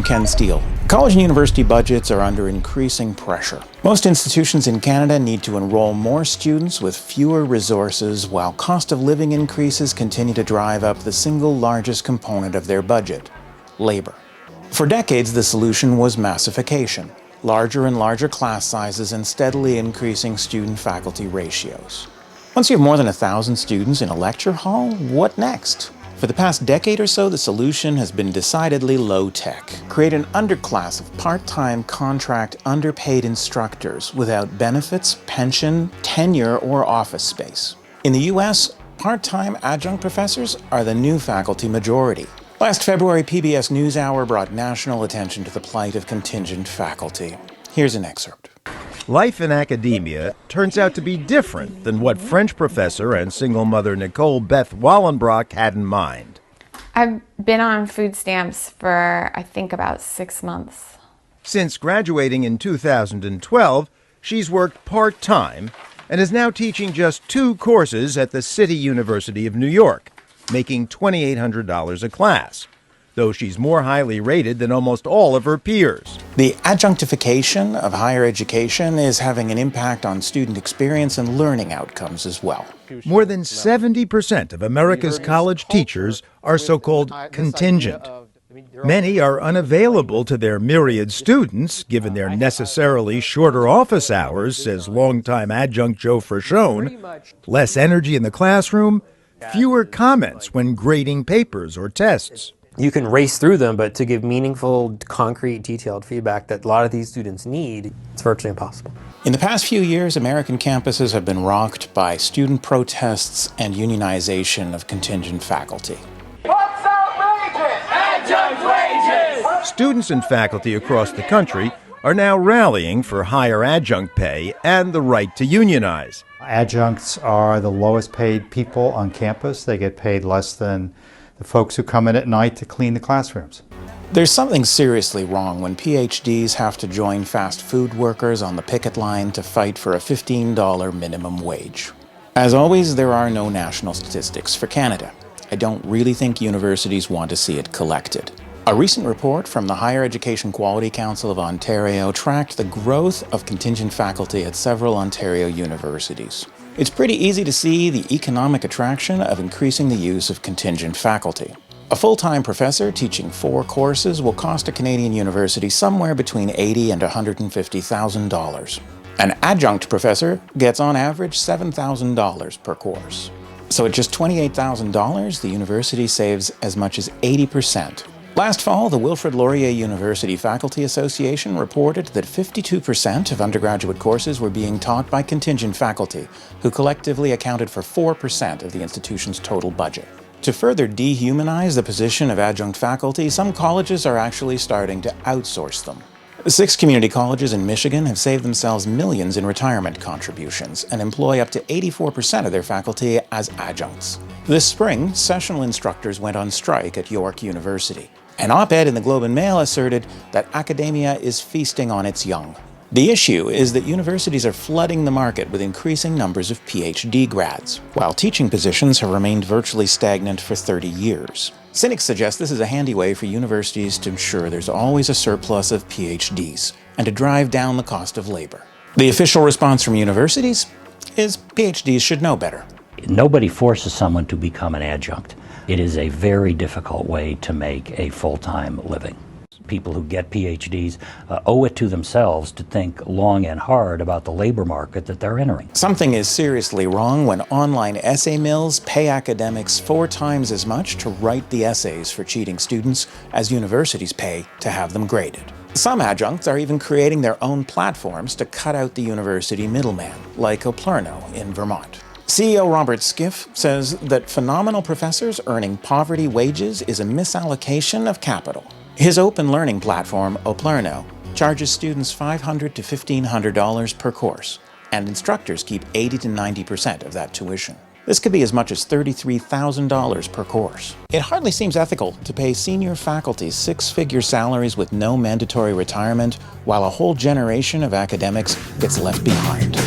Ken Steele. College and university budgets are under increasing pressure. Most institutions in Canada need to enroll more students with fewer resources, while cost of living increases continue to drive up the single largest component of their budget: labor. For decades, the solution was massification, larger and larger class sizes and steadily increasing student-faculty ratios. Once you have more than 1,000 students in a lecture hall, what next? For the past decade or so, the solution has been decidedly low-tech. Create an underclass of part-time, contract, underpaid instructors without benefits, pension, tenure, or office space. In the US, part-time adjunct professors are the new faculty majority. Last February, PBS NewsHour brought national attention to the plight of contingent faculty. Here's an excerpt. Life in academia turns out to be different than what French professor and single mother Nicole Beth Wallenbrock had in mind. I've been on food stamps for, I think, about 6 months. Since graduating in 2012, she's worked part-time and is now teaching just 2 courses at the City University of New York, making $2,800 a class, though she's more highly rated than almost all of her peers. The adjunctification of higher education is having an impact on student experience and learning outcomes as well. More than 70% of America's college teachers are so-called contingent. Many are unavailable to their myriad students, given their necessarily shorter office hours, says longtime adjunct Joe Frachone, less energy in the classroom, fewer comments when grading papers or tests. You can race through them, but to give meaningful, concrete, detailed feedback that a lot of these students need, it's virtually impossible. In the past few years, American campuses have been rocked by student protests and unionization of contingent faculty. What's outrageous? Adjunct wages! Students and faculty across the country are now rallying for higher adjunct pay and the right to unionize. Adjuncts are the lowest paid people on campus. They get paid less than the folks who come in at night to clean the classrooms. There's something seriously wrong when PhDs have to join fast food workers on the picket line to fight for a $15 minimum wage. As always, there are no national statistics for Canada. I don't really think universities want to see it collected. A recent report from the Higher Education Quality Council of Ontario tracked the growth of contingent faculty at several Ontario universities. It's pretty easy to see the economic attraction of increasing the use of contingent faculty. A full-time professor teaching 4 courses will cost a Canadian university somewhere between $80,000 and $150,000. An adjunct professor gets on average $7,000 per course. So at just $28,000, the university saves as much as 80%. Last fall, the Wilfrid Laurier University Faculty Association reported that 52% of undergraduate courses were being taught by contingent faculty, who collectively accounted for 4% of the institution's total budget. To further dehumanize the position of adjunct faculty, some colleges are actually starting to outsource them. 6 community colleges in Michigan have saved themselves millions in retirement contributions and employ up to 84% of their faculty as adjuncts. This spring, sessional instructors went on strike at York University. An op-ed in the Globe and Mail asserted that academia is feasting on its young. The issue is that universities are flooding the market with increasing numbers of PhD grads, while teaching positions have remained virtually stagnant for 30 years. Cynics suggest this is a handy way for universities to ensure there's always a surplus of PhDs and to drive down the cost of labor. The official response from universities is PhDs should know better. Nobody forces someone to become an adjunct. It is a very difficult way to make a full-time living. People who get PhDs owe it to themselves to think long and hard about the labor market that they're entering. Something is seriously wrong when online essay mills pay academics 4 times as much to write the essays for cheating students as universities pay to have them graded. Some adjuncts are even creating their own platforms to cut out the university middleman, like Oplerno in Vermont. CEO Robert Skiff says that phenomenal professors earning poverty wages is a misallocation of capital. His open learning platform, Oplerno, charges students $500 to $1,500 per course, and instructors keep 80 to 90% of that tuition. This could be as much as $33,000 per course. It hardly seems ethical to pay senior faculty 6-figure salaries with no mandatory retirement, while a whole generation of academics gets left behind.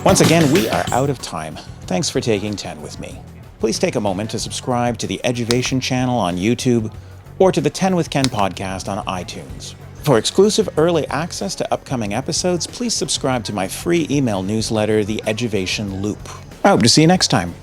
Once again, we are out of time. Thanks for taking 10 with me. please take a moment to subscribe to the Eduvation channel on YouTube or to the 10 with Ken podcast on iTunes. For exclusive early access to upcoming episodes, please subscribe to my free email newsletter, The Eduvation Loop. I hope to see you next time.